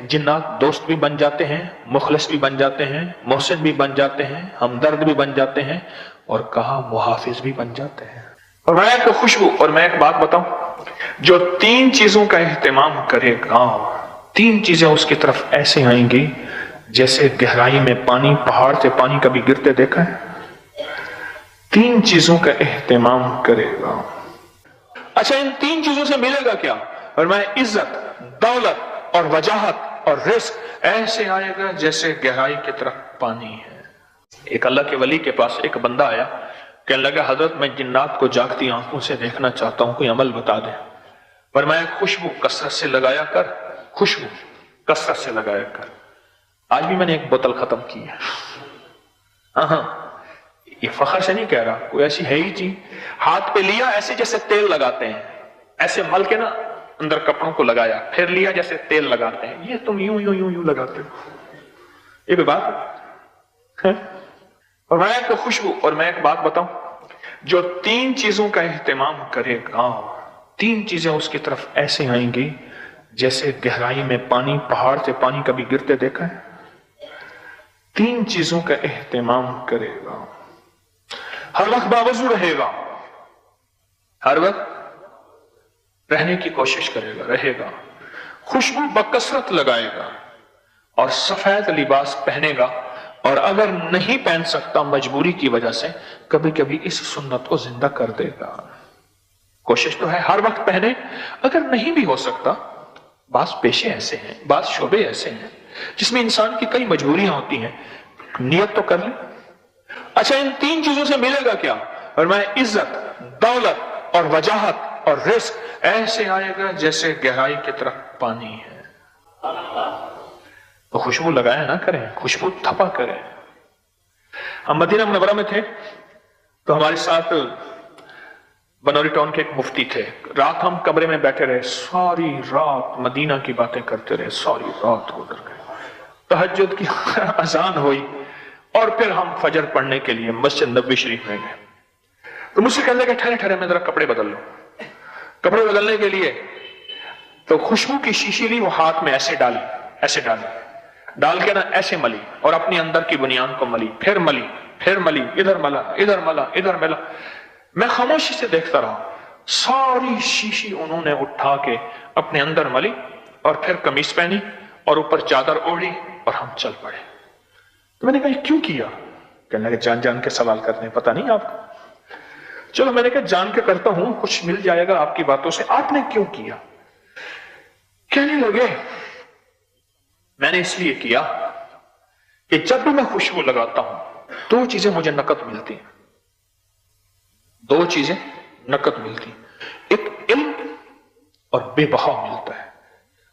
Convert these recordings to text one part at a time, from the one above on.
जिन्नात दोस्त भी बन जाते हैं, मुखलिस भी बन जाते हैं, मोहसिन भी बन जाते हैं, हमदर्द भी बन जाते हैं, और कहा मुहाफिज भी बन जाते हैं। और मैं एक खुशबू, और मैं एक बात बताऊं, जो 3 चीजों का एहतमाम करेगा, 3 चीजें उसकी तरफ ऐसे आएंगी जैसे गहराई में पानी, पहाड़ से पानी कभी गिरते देखा है? 3 चीजों का एहतमाम करेगा। अच्छा, इन 3 चीजों से मिलेगा क्या? और मैं इज्जत, दौलत और वजाहत और रिस्क ऐसे आएगा जैसे गहराई की तरफ पानी है। एक अल्लाह के वली के पास एक बंदा आया, कहने लगा, हजरत मैं जिन्नात को जागती आंखों से देखना चाहता हूं, कोई अमल बता दे। पर मैं खुशबू कसरत से लगाया कर, खुशबू कसरत से लगाया कर। आज भी मैंने एक बोतल खत्म की है। हाँ, ये फखर से नहीं कह रहा, कोई ऐसी है ही चीज, हाथ पे लिया ऐसे जैसे तेल लगाते हैं, ऐसे मल के ना अंदर कपड़ों को लगाया, फिर लिया जैसे तेल लगाते हैं, ये तुम यूं यूं यूं यूं लगाते हो, ये कोई बात है? और मैं एक खुशबू, और मैं एक बात बताऊं, जो 3 चीजों का एहतमाम करेगा, 3 चीजें उसकी तरफ ऐसे आएंगी जैसे गहराई में पानी, पहाड़ से पानी कभी गिरते देखा है? 3 चीजों का एहतमाम करेगा। हर वक्त बावजू रहेगा, हर वक्त रहने की कोशिश करेगा, रहेगा, खुशबू बकसरत लगाएगा और सफेद लिबास पहनेगा, और अगर नहीं पहन सकता मजबूरी की वजह से, कभी कभी इस सुन्नत को जिंदा कर देगा। कोशिश तो है हर वक्त पहने, अगर नहीं भी हो सकता, बास पेशे ऐसे हैं, बास शोबे ऐसे हैं जिसमें इंसान की कई मजबूरियां होती हैं, नियत तो कर ले। अच्छा, इन 3 चीजों से मिलेगा क्या? और मैं इज्जत, दौलत और वजाहत और रिस्क ऐसे आएगा जैसे गहराई की तरफ पानी है। तो खुशबू लगाया ना करें, खुशबू थपा करें। हम मदीना मुनव्वरा में थे, तो हमारे साथ बनौरी टाउन के एक मुफ्ती थे। रात हम कमरे में बैठे रहे, सारी रात मदीना की बातें करते रहे, सारी रात गुजर गई। तहज्जुद की अजान हुई और फिर हम फजर पढ़ने के लिए मस्जिद नबवी शरीफ में गए। तो मुझसे कहने लगे, ठहरे ठहरे मैं जरा कपड़े बदल लूं। कपड़े बदलने के लिए तो खुशबू की शीशी ली, वो हाथ में ऐसे डाली, ऐसे डाल के ना ऐसे मली, और अपनी अंदर की बुनियाद को मली, फिर मली, फिर मली, इधर मला, इधर मला, इधर मला। मैं खामोशी से देखता रहा, सारी शीशी उन्होंने उठा के अपने अंदर मली, और फिर कमीज पहनी और ऊपर चादर ओढ़ी, और हम चल पड़े। तो मैंने कहा, क्यों किया? कहने लगे, जान जान के सवाल करने, पता नहीं आपको। चलो, मैंने कहा, जान के करता हूं, कुछ मिल जाएगा आपकी बातों से, आपने क्यों किया? कहने लगे, मैंने इसलिए किया कि जब भी मैं खुशबू लगाता हूं, 2 चीजें मुझे नकद मिलती हैं, 2 चीजें नकद मिलती, एक इल्म और बेबहा मिलता है,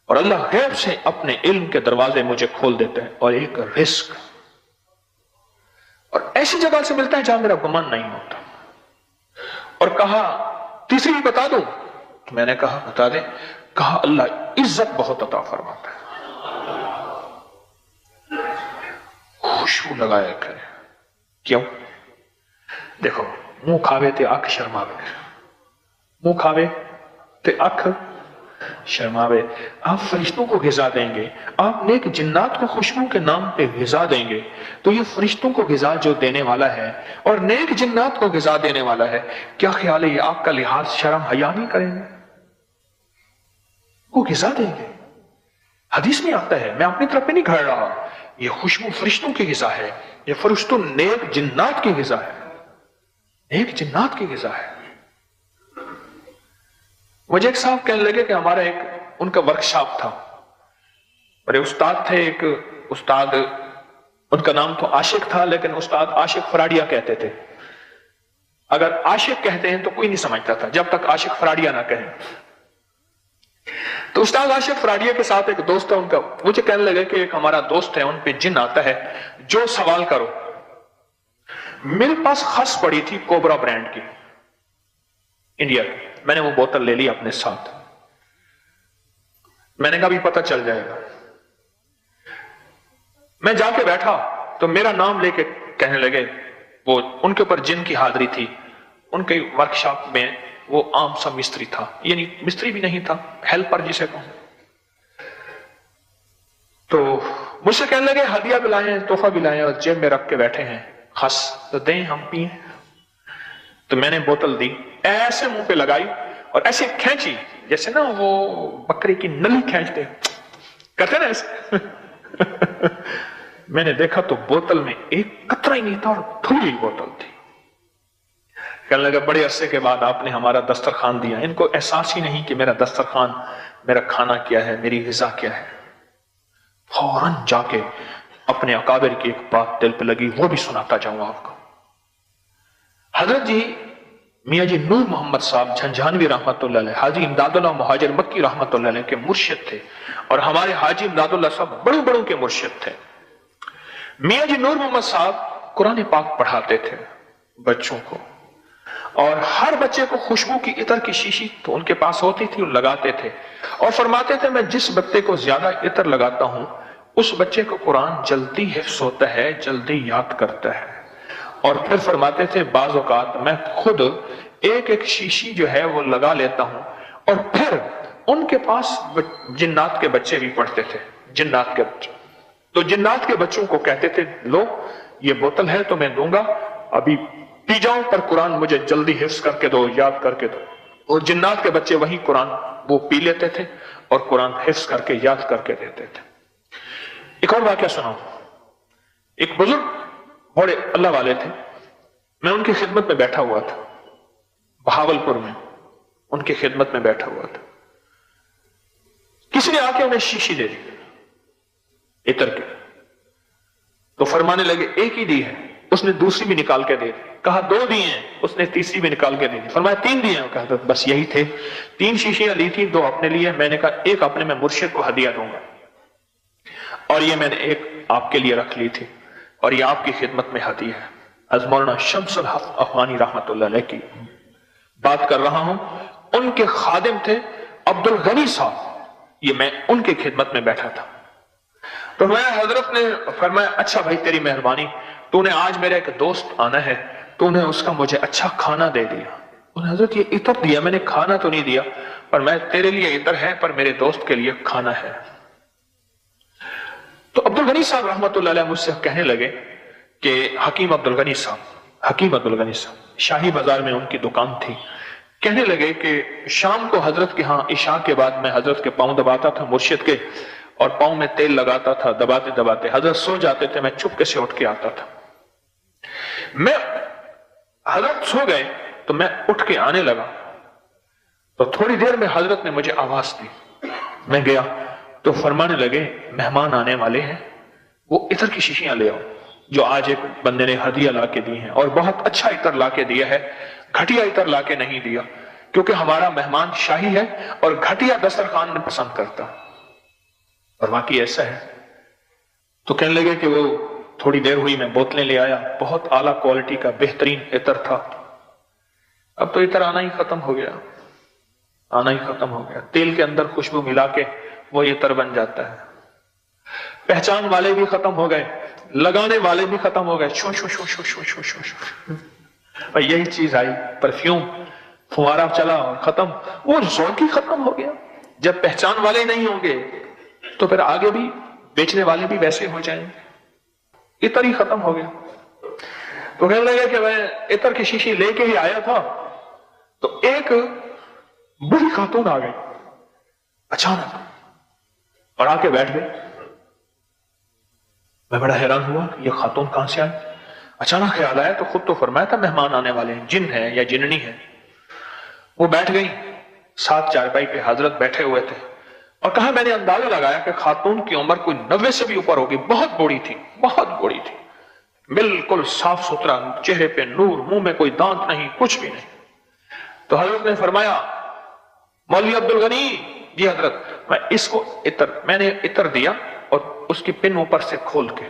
और अल्लाह गैब से अपने इल्म के दरवाजे मुझे खोल देते हैं, और एक रिस्क, और ऐसी जगह से मिलता है जहां मेरा गुमान नहीं होता। और कहा, तीसरी भी बता दूं? तो मैंने कहा, बता दे। कहा, अल्लाह इज्जत बहुत अता फरमाता है। खुशबू लगाया करें। क्यों? देखो, मुंह खावे ते अख शर्मावे, मुंह खावे ते अख शर्मावे। आप फरिश्तों को गिजा देंगे, आप नेक जिन्नात को खुशबू के नाम पे गिजा देंगे, तो ये फरिश्तों को गिजा जो देने वाला है और नेक जिन्नात को गिजा देने वाला है, क्या ख्याल है ये आपका लिहाज शर्म हया नहीं करेंगे? वो गिजा देंगे। हदीस में आता है, मैं अपनी तरफ पे नहीं घड़ रहा, ये खुशबू फरिश्तों की गिजा है, ये फरिश्तों नेक जिन्नात की गिजा है, नेक जिन्नात की गिजा है। मुझे एक साहब कहने लगे कि हमारा एक उनका वर्कशॉप था, बड़े उस्ताद थे, एक उस्ताद, उनका नाम तो आशिक था, लेकिन उस्ताद आशिक फराडिया कहते थे। अगर आशिक कहते हैं तो कोई नहीं समझता था जब तक आशिक फराडिया ना कहें। तो उस्ताद आशिक फराडिया के साथ एक दोस्त है उनका, मुझे कहने लगे कि एक हमारा दोस्त है, उन पे जिन आता है, जो सवाल करो। मेरे पास खस पड़ी थी कोबरा ब्रांड की, इंडिया की, मैंने वो बोतल ले ली अपने साथ। मैंने कहा भी पता चल जाएगा। मैं जाके बैठा तो मेरा नाम लेके कहने लगे, वो उनके ऊपर जिन की हाजिरी थी, उनके वर्कशॉप में वो आम सा मिस्त्री था, यानी मिस्त्री भी नहीं था, हेल्पर जिसे कहूं। मुझसे कहने लगे हदिया भी लाए हैं, तोहफा भी लाए हैं और जेब में रख के बैठे हैं, खस तो दें हम पिए। तो मैंने बोतल दी, ऐसे मुंह पे लगाई और ऐसे खींची जैसे ना वो बकरी की नली खींचते करते ना ऐसे। मैंने देखा तो बोतल में एक कतरा ही नहीं था और धुली बोतल थी। कहने लगा बड़े अरसे के बाद आपने हमारा दस्तरखान दिया। इनको एहसास ही नहीं कि मेरा दस्तरखान, मेरा खाना क्या है, मेरी ग़िज़ा क्या है। फौरन जाके अपने अकाबिर की एक बात दिल पे लगी, वो भी सुनाता जाऊं आपको। हजरत जी मियाँ जी नूर मोहम्मद साहब झंझानवी रहमतुल्लाह अलैह, हाजी इमदादुल्लाह मुहाजिर मक्की रहमतुल्लाह अलैह के मुर्शिद थे और हमारे हाजी इमदादुल्लाह साहब बड़ों बड़ों के मुर्शिद थे। मियाँ जी नूर मोहम्मद साहब कुरान पाक पढ़ाते थे बच्चों को, और हर बच्चे को खुशबू की इतर की शीशी तो उनके पास होती थी, और लगाते थे और फरमाते थे मैं जिस बच्चे को ज्यादा इतर लगाता हूं उस बच्चे को कुरान जल्दी हिफ्स होता है, जल्दी याद करता है। और फिर फरमाते थे बाज़ औक़ात मैं खुद एक एक शीशी जो है वो लगा लेता हूं, और फिर उनके पास जिन्नात के बच्चे भी पढ़ते थे, जिन्नात के बच्चे। तो जिन्नात के बच्चों को कहते थे लो ये बोतल है तो मैं दूंगा, अभी पी जाओ, पर कुरान मुझे जल्दी हिफ्स करके दो, याद करके दो। और जिन्नात के बच्चे वही कुरान वो पी लेते थे और कुरान हिफ्स करके याद करके देते थे। एक और वाक़या सुनाऊं। एक बुजुर्ग बड़े अल्लाह वाले थे, मैं उनकी खिदमत में बैठा हुआ था, बहावलपुर में उनकी खिदमत में बैठा हुआ था। किसी ने आके उन्हें शीशी दे दी इतर की, तो फरमाने लगे एक ही दी है। उसने दूसरी भी निकाल के दे दी, कहा दो दिए हैं, उसने तीसरी भी निकाल के दे दी। फरमाया तीन दिए हैं, कहा तो बस यही थे, तीन शीशियां ली थी, दो अपने लिए, मैंने कहा एक अपने मैं मुर्शिद को हदिया दूंगा, और ये मैंने एक आपके लिए रख ली थी, और ये आपकी खिदमत में हदिया है। हज़रत मौलाना शम्सुल हक अफ़गानी रहमतुल्लाह अलैह की बात कर रहा हूं। उनके खादिम थे अब्दुल गनी साहब, ये मैं उनकी खिदमत में बैठा था। तो मैं हजरत ने फरमाया अच्छा भाई तेरी मेहरबानी, तूने आज मेरा एक दोस्त आना है, तूने उसका मुझे अच्छा खाना दे दिया। उन्हें हजरत ये इतर दिया, मैंने खाना तो नहीं दिया, पर मैं तेरे लिए इतर है पर मेरे दोस्त के लिए खाना है। तो अब्दुल गनी साहब रहमतुल्लाह अलैह मुझसे कहने लगे कि हकीम अब्दुल गनी साहब शाही बाजार में उनकी दुकान थी। कहने लगे कि शाम को हजरत के यहाँ इशा के बाद मैं हजरत के पांव दबाता था मुर्शिद के, और पांव में तेल लगाता था, दबाते दबाते हजरत सो जाते थे, मैं चुपके से उठ के आता था। मैं हजरत सो गए तो मैं उठ के आने लगा, तो थोड़ी देर में हजरत ने मुझे आवाज दी। मैं गया तो फरमाने लगे मेहमान आने वाले हैं, वो इतर की शीशियां ले आओ, जो आज एक बंदे ने हदिया ला के दी है, और बहुत अच्छा इतर ला के दिया है, घटिया इतर ला के नहीं दिया, क्योंकि हमारा मेहमान शाही है और घटिया दस्तरखान में पसंद करता, और वाकई ऐसा है। तो कहने लगे कि वो थोड़ी देर हुई, मैं बोतलें ले आया, बहुत आला क्वालिटी का बेहतरीन इतर था। अब तो इतर आना ही खत्म हो गया, आना ही खत्म हो गया। तेल के अंदर खुशबू मिला के वो इतर बन जाता है। पहचान वाले भी खत्म हो गए, लगाने वाले भी खत्म हो गए, show show show show show show show show. और यही चीज आई परफ्यूम, फुवारा चला और खत्म, वो ज़ौक़ ही खत्म हो गया। जब पहचान वाले नहीं होंगे तो फिर आगे भी बेचने वाले भी वैसे हो जाएंगे, इतर ही खत्म हो गया। तो कहने लगा कि मैं इतर की शीशी लेके ही आया था, तो एक बूढ़ी खातून आ गई अचानक और आके बैठ गई। मैं बड़ा हैरान हुआ कि ये खातून कहां से आई। अचानक ख्याल आया तो खुद तो फरमाया था मेहमान आने वाले हैं, जिन है या जिननी है। वो बैठ गई, साथ चारपाई पे हजरत बैठे हुए थे, और कहा मैंने अंदाजा लगाया कि खातून की उम्र कोई 90 से भी ऊपर होगी, बहुत बूढ़ी थी, बहुत बूढ़ी थी, बिल्कुल साफ सुथरा, चेहरे पे नूर, मुंह में कोई दांत नहीं, कुछ भी नहीं। तो हजरत ने फरमाया मौलवी अब्दुल गनी जी हजरत, मैंने इतर दिया और उसकी पिन ऊपर से खोल के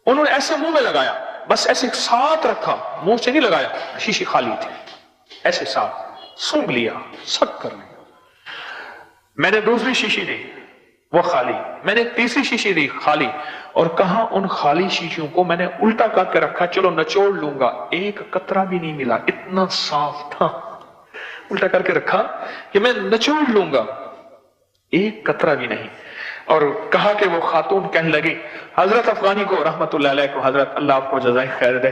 उन्होंने ऐसे मुंह में लगाया, बस ऐसे साथ रखा, मुंह से नहीं लगाया, शीशी खाली थी, ऐसे साथ सूंघ लिया, सक कर लिया। मैंने दूसरी शीशी दी, वो खाली, मैंने तीसरी शीशी दी, खाली, और कहा उन खाली शीशियों को मैंने उल्टा करके रखा, चलो नचोड़ लूंगा, एक कतरा भी नहीं मिला, इतना साफ था। उल्टा करके रखा कि मैं नचोड़ लूंगा, एक कतरा भी नहीं। اور کہا کہ وہ خاتون کہنے لگی حضرت افغانی کو رحمتullah علیہ کو، حضرت اللہ آپ کو جزائے خیر دے،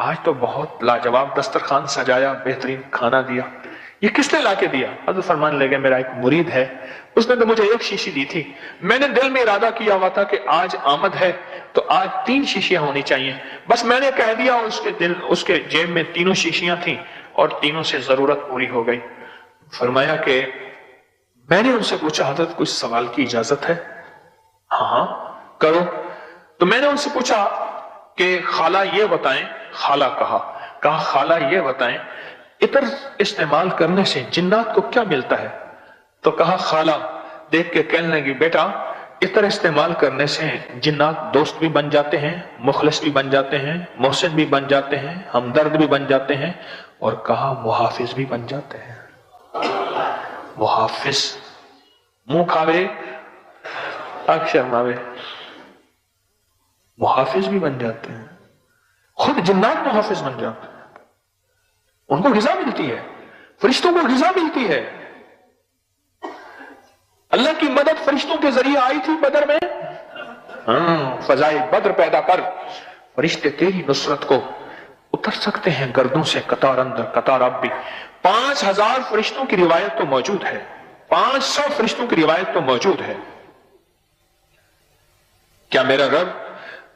آج تو بہت لاجواب دسترخوان سجایا، بہترین کھانا دیا، یہ کس نے لا کے دیا؟ حضرت فرمان لگے میرا ایک مرید ہے، اس نے تو مجھے ایک شیشی دی تھی، میں نے دل میں ارادہ کیا ہوا تھا کہ آج آمد ہے تو آج 3 شیشیاں ہونی چاہیے، بس میں نے کہہ دیا، اس کے جیب میں 3 شیشیاں تھیں اور 3 سے ضرورت پوری ہو گئی۔ فرمایا کہ میں نے ان سے پوچھا حضرت کچھ سوال کی اجازت ہے؟ ہاں کرو۔ تو میں نے ان سے پوچھا کہ خالہ یہ بتائیں، خالہ کہا خالہ یہ بتائیں عطر استعمال کرنے سے جنات کو کیا ملتا ہے؟ تو کہا خالہ دیکھ کے کہنے لگی بیٹا عطر استعمال کرنے سے جنات دوست بھی بن جاتے ہیں، مخلص بھی بن جاتے ہیں، محسن بھی بن جاتے ہیں، ہمدرد بھی بن جاتے ہیں، اور کہا محافظ بھی بن جاتے ہیں۔ محافظ منہ کھاوے اکشر ماوے، محافظ بھی بن جاتے ہیں، خود جنات محافظ بن جاتے ہیں، ان کو غذا ملتی ہے، فرشتوں کو غذا ملتی ہے۔ اللہ کی مدد فرشتوں کے ذریعے آئی تھی بدر میں، فضائے بدر پیدا کر، فرشتے تیری نصرت کو اتر سکتے ہیں گردوں سے، قطار اندر قطار اب بھی۔ 5000 فرشتوں کی روایت تو موجود ہے، 500 فرشتوں کی روایت تو موجود ہے۔ کیا میرا رب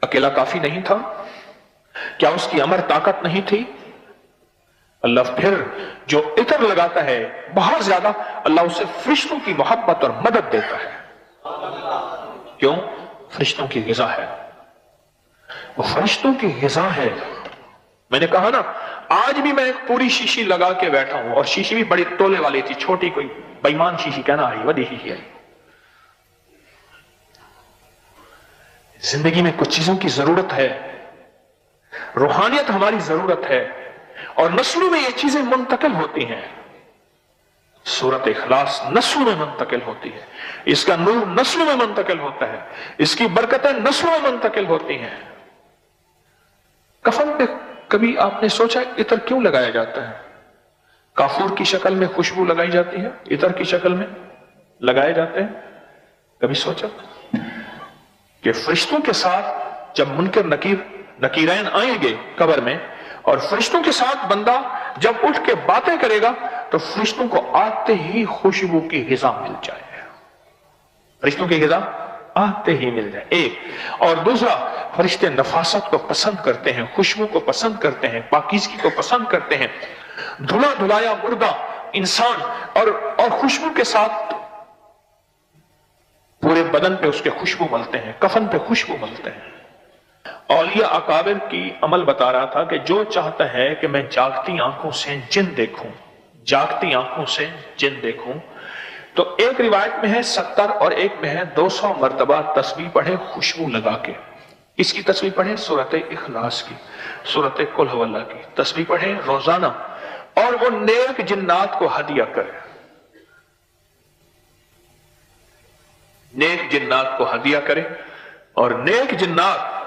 اکیلا کافی نہیں تھا؟ کیا اس کی امر طاقت نہیں تھی؟ اللہ پھر جو عطر لگاتا ہے بہت زیادہ، اللہ اسے فرشتوں کی محبت اور مدد دیتا ہے۔ کیوں؟ فرشتوں کی غذا ہے، وہ فرشتوں کی غذا ہے۔ میں نے کہا نا آج بھی میں ایک پوری شیشی لگا کے بیٹھا ہوں، اور شیشی بھی بڑی تولے والی تھی، چھوٹی کوئی بےمان شیشی کہنا آئی، بڑی شیشی آئی۔ زندگی میں کچھ چیزوں کی ضرورت ہے، روحانیت ہماری ضرورت ہے، اور نسلوں میں یہ چیزیں منتقل ہوتی ہیں۔ سورت اخلاص نسلوں میں منتقل ہوتی ہے، اس کا نور نسلوں میں منتقل ہوتا ہے، اس کی برکتیں نسلوں میں منتقل ہوتی ہیں۔ کفن پہ کبھی آپ نے سوچا عطر کیوں لگایا جاتا ہے؟ کافور کی شکل میں خوشبو لگائی جاتی ہے، عطر کی شکل میں لگائے جاتے ہیں؟ کبھی سوچا کہ فرشتوں کے ساتھ جب منکر نکیرین آئیں گے قبر میں، اور فرشتوں کے ساتھ بندہ جب اٹھ کے باتیں کرے گا تو فرشتوں کو آتے ہی خوشبو کی غذا مل جائے، فرشتوں کی غذا آتے ہی مل جائے، ایک۔ اور دوسرا، فرشتے نفاست کو پسند کرتے ہیں، خوشبو کو پسند کرتے ہیں، پاکیزگی کو پسند کرتے ہیں۔ دھلا دھلایا مردہ انسان اور خوشبو کے ساتھ پورے بدن پہ اس کے خوشبو ملتے ہیں، کفن پہ خوشبو ملتے ہیں۔ اولیاء اکابر کی عمل بتا رہا تھا کہ جو چاہتا ہے کہ میں جاگتی آنکھوں سے جن دیکھوں، جاگتی آنکھوں سے جن دیکھوں، تو ایک روایت میں ہے 70 اور ایک میں ہے 200 مرتبہ تسبیح پڑھے خوشبو لگا کے۔ اس کی تسبیح پڑھے سورت اخلاص کی، سورت قل هو اللہ کی تسبیح پڑھے روزانہ، اور وہ نیک جنات کو ہدیہ کرے، نیک جنات کو ہدیہ کرے، اور نیک جنات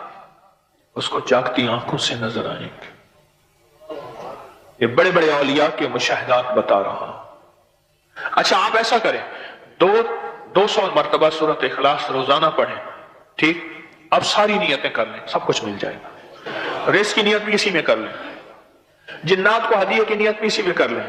اس کو جاگتی آنکھوں سے نظر آئیں گے۔ یہ بڑے بڑے اولیاء کے مشاہدات بتا رہا ہوں۔ اچھا آپ ایسا کریں، 200 مرتبہ سورت اخلاص روزانہ پڑھیں، ٹھیک؟ اب ساری نیتیں کر لیں، سب کچھ مل جائے گا۔ ریس کی نیت بھی اسی میں کر لیں، جنات کو ہدیے کی نیت بھی اسی میں کر لیں۔